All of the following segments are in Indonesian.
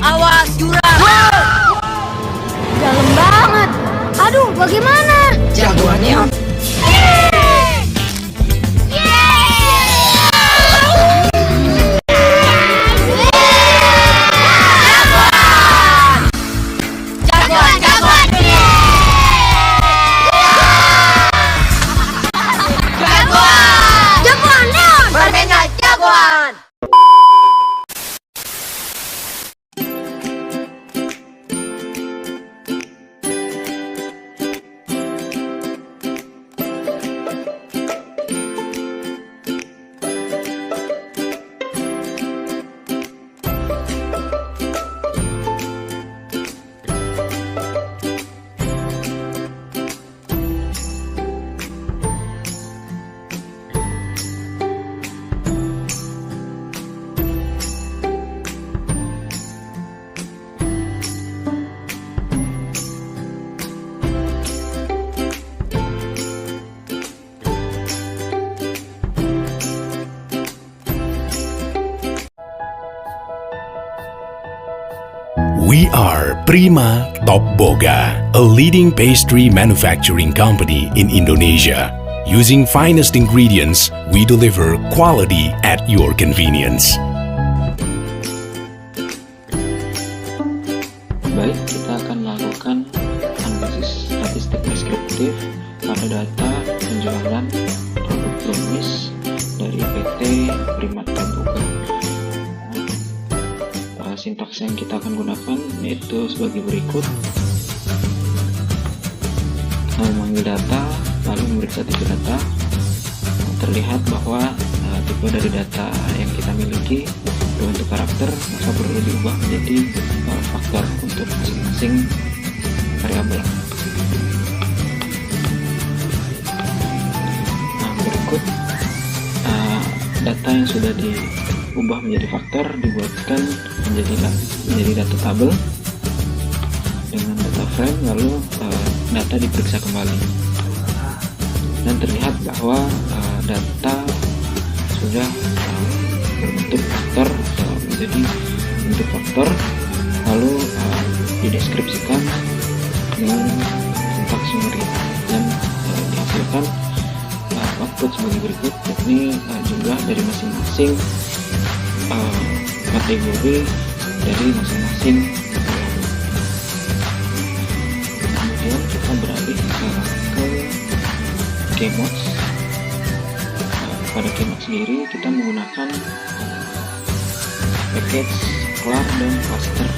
Awas jurang. Dalam banget. Aduh, bagaimana? Jagoannya. We are Prima Top Boga, a leading pastry manufacturing company in Indonesia. Using finest ingredients, we deliver quality at your convenience. Baik, kita akan melakukan analisis statistik deskriptif pada data penjualan produk Brownies dari PT Prima Top Boga. Sintaks yang kita akan gunakan yaitu sebagai berikut: memanggil data, lalu memeriksa tipe data. Terlihat bahwa tipe dari data yang kita miliki berbentuk karakter, maka perlu diubah menjadi faktor untuk masing-masing variabel. Berikut data yang sudah diubah menjadi faktor dibuatkan menjadi data tabel dengan data frame, lalu data diperiksa kembali dan terlihat bahwa data sudah berbentuk faktor atau menjadi bentuk faktor, lalu dideskripsikan dengan sintaks summary dan dihasilkan output sebagai berikut, yakni jumlah dari masing-masing kategori dari masing-masing. Kemudian kita beralih ke Kmods. Pada Kmods sendiri kita menggunakan package clar dan cluster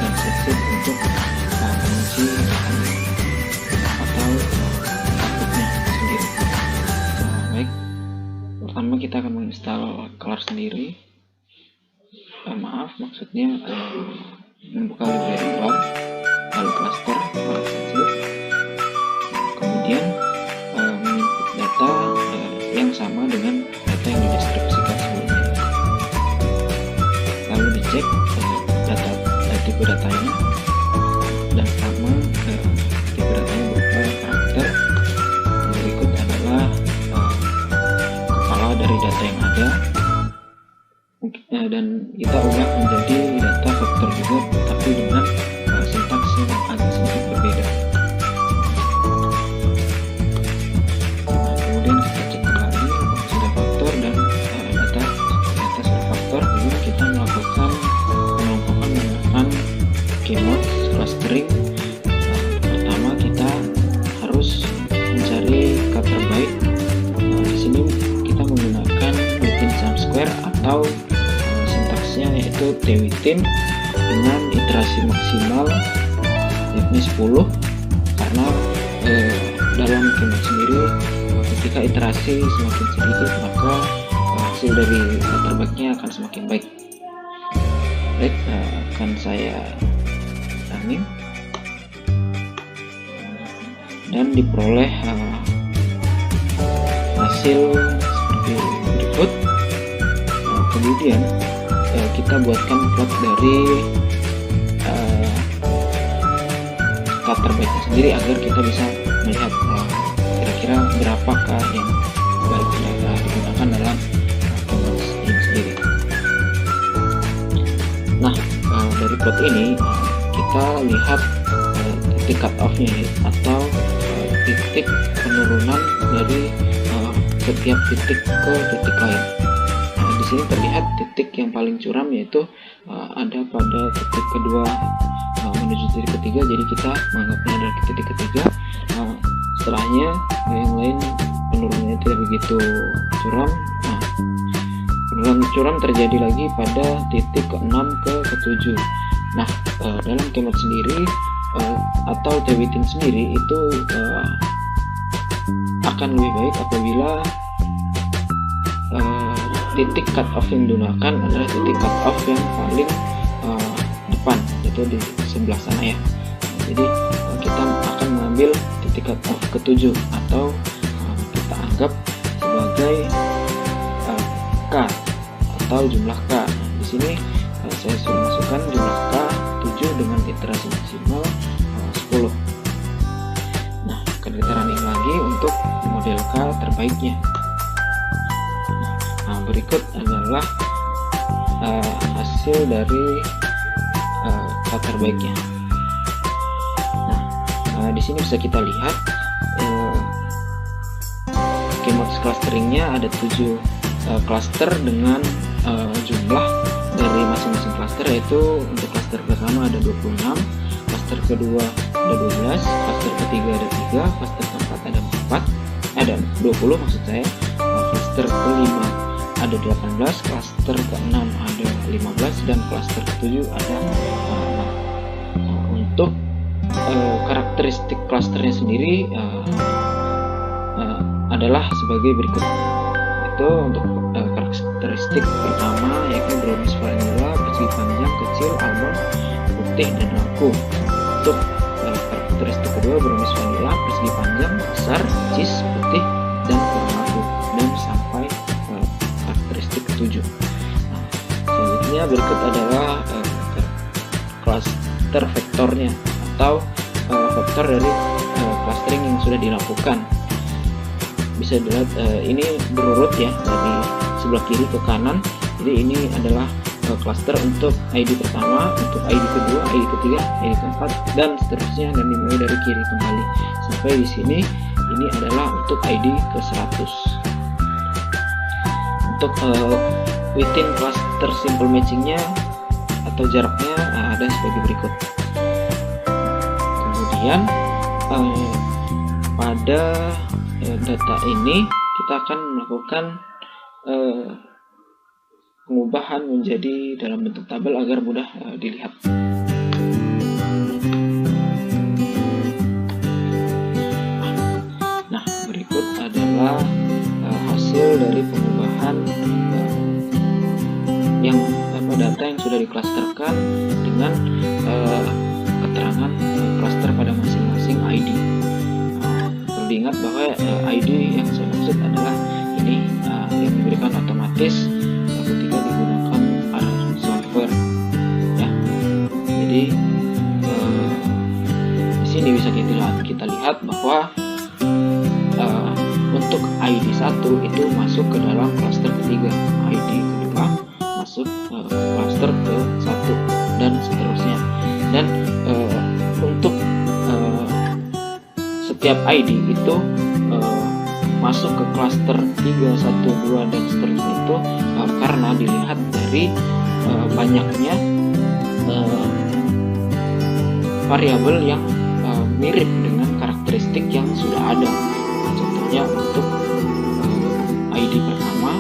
dan set untuk mengunci atau outputnya sendiri. Baik, pertama kita akan menginstal clar sendiri. Maksudnya membuka library bar, lalu cluster, kemudian menginput data yang sama dengan data yang dideskripsikan sebelumnya, lalu dicek tipe datanya dan sama tipe datanya berupa karakter. Berikut adalah kepala dari data yang ada, dan kita ubah menjadi data faktor juga, tapi dengan sintaks yang agak sedikit berbeda. Kemudian kita cek kembali sudah faktor dan data sudah faktor. Kemudian kita melakukan pengelompokan menggunakan Kmods clustering. Pertama kita harus mencari kata terbaik. Di sini kita menggunakan within sum square atau yaitu twithin dengan iterasi maksimal yakni 10, karena dalam Kmods sendiri ketika iterasi semakin sedikit maka hasil dari terbaiknya akan semakin baik. Baik, akan saya running dan diperoleh hasil seperti berikut. Kemudian kita buatkan plot dari cut terbaiknya sendiri agar kita bisa melihat kira-kira berapakah yang baik digunakan dalam Kmods ini sendiri. Nah, dari plot ini kita lihat titik cut off-nya atau titik penurunan dari setiap titik ke titik lain. Di sini terlihat titik yang paling curam yaitu ada pada titik kedua menuju titik ketiga, jadi kita menganggapnya adalah titik ketiga. Setelahnya yang lain penurunannya tidak begitu curam. Penurunan curam terjadi lagi pada titik ke-6 ke ke-7. Dalam Keynote sendiri atau Tewitin sendiri itu akan lebih baik apabila titik cut off yang digunakan adalah titik cut off yang paling depan, yaitu di sebelah sana ya. Jadi kita akan mengambil titik cut off ke-7 atau kita anggap sebagai K atau jumlah K. Di sini saya sudah masukkan jumlah K 7 dengan iterasi maksimal 10. Akan kita running lagi untuk model K terbaiknya. Berikut adalah hasil dari K terbaiknya. Di sini bisa kita lihat Keynote clusteringnya ada 7 cluster dengan jumlah dari masing-masing cluster, yaitu untuk cluster pertama ada 26, cluster kedua ada 12, cluster ketiga ada 3, cluster keempat ada 20 maksud saya, cluster kelima ada 18, cluster ke-6 ada 15, dan cluster ke-7 ada 6. Untuk karakteristik clusternya sendiri adalah sebagai berikut. Itu untuk karakteristik pertama yaitu brownish vanilla, persegi panjang, kecil, almond, putih, dan laku. Untuk karakteristik kedua brownish vanilla, persegi panjang, besar, cheese, putih, dan kurang laku, dan sampai karakteristik ke-7. Selanjutnya berikut adalah cluster vektornya atau vektor dari clustering yang sudah dilakukan. Bisa dilihat ini berurut ya dari sebelah kiri ke kanan. Jadi ini adalah cluster untuk ID pertama, untuk ID kedua, ID ketiga, ID keempat, dan seterusnya, dan dimulai dari kiri kembali sampai di sini. Ini adalah untuk ID ke 100. Untuk within cluster simple matchingnya atau jaraknya ada sebagai berikut. Kemudian pada data ini kita akan melakukan pengubahan menjadi dalam bentuk tabel agar mudah dilihat. Berikut adalah hasil dari pengubahan yang data yang sudah diklasterkan dengan keterangan klaster pada masing-masing ID. Perlu diingat bahwa ID yang saya maksud adalah ini yang diberikan otomatis ketika digunakan R solver ya. Jadi di sini bisa kita lihat bahwa untuk ID 1 itu masuk ke dalam klaster ketiga, ID kedua masuk klaster ke 1, dan seterusnya. Dan untuk setiap ID itu masuk ke klaster 3, 1, 2, dan seterusnya itu karena dilihat dari banyaknya variabel yang mirip dengan karakteristik yang sudah ada. Contohnya untuk ID pertama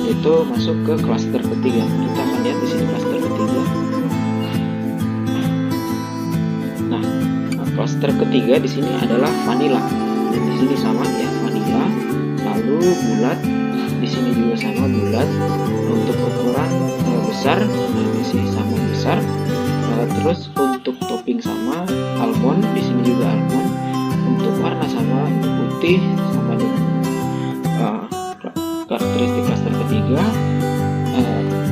itu masuk ke klaster ketiga. Kita akan lihat di sini klaster ketiga. Klaster ketiga di sini adalah vanilla. Dan di sini sama ya, vanilla. Lalu bulat, di sini juga sama bulat. Untuk ukuran besar, di sini sama besar. Terus untuk topping sama almond, di sini juga almond. Untuk warna sama, putih sama dengan karakteristik klaster ketiga.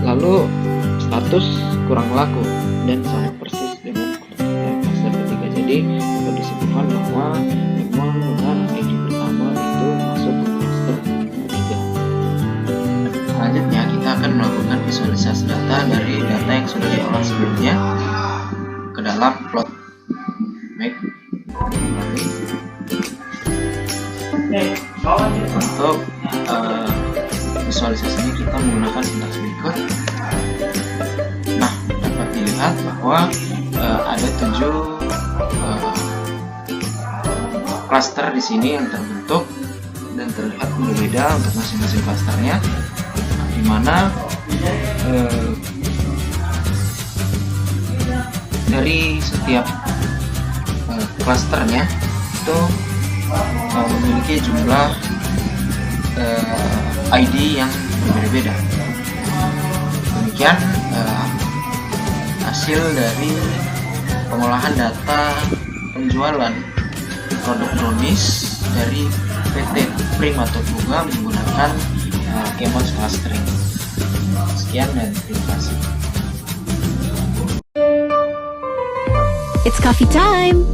Lalu status kurang laku dan sama persis dengan klaster ketiga. Jadi dapat disimpulkan bahwa memang benar ID pertama itu masuk ke klaster ketiga. Selanjutnya kita akan melakukan visualisasi data dari data yang sudah diolah sebelumnya dalam plot. Baik, untuk visualisasinya kita menggunakan sintaks berikut. Nah, dapat dilihat bahwa ada 7 klaster di sini yang terbentuk dan terlihat berbeda untuk masing-masing klasternya, di mana dari setiap klasternya itu memiliki jumlah ID yang berbeda-beda. Demikian hasil dari pengolahan data penjualan produk brownies dari PT Prima Top Boga menggunakan Kemots clustering. Sekian dan terima kasih. It's coffee time.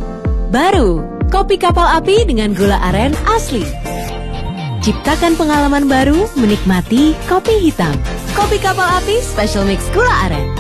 Baru, kopi kapal api dengan gula aren asli. Ciptakan pengalaman baru menikmati kopi hitam. Kopi kapal api special mix gula aren.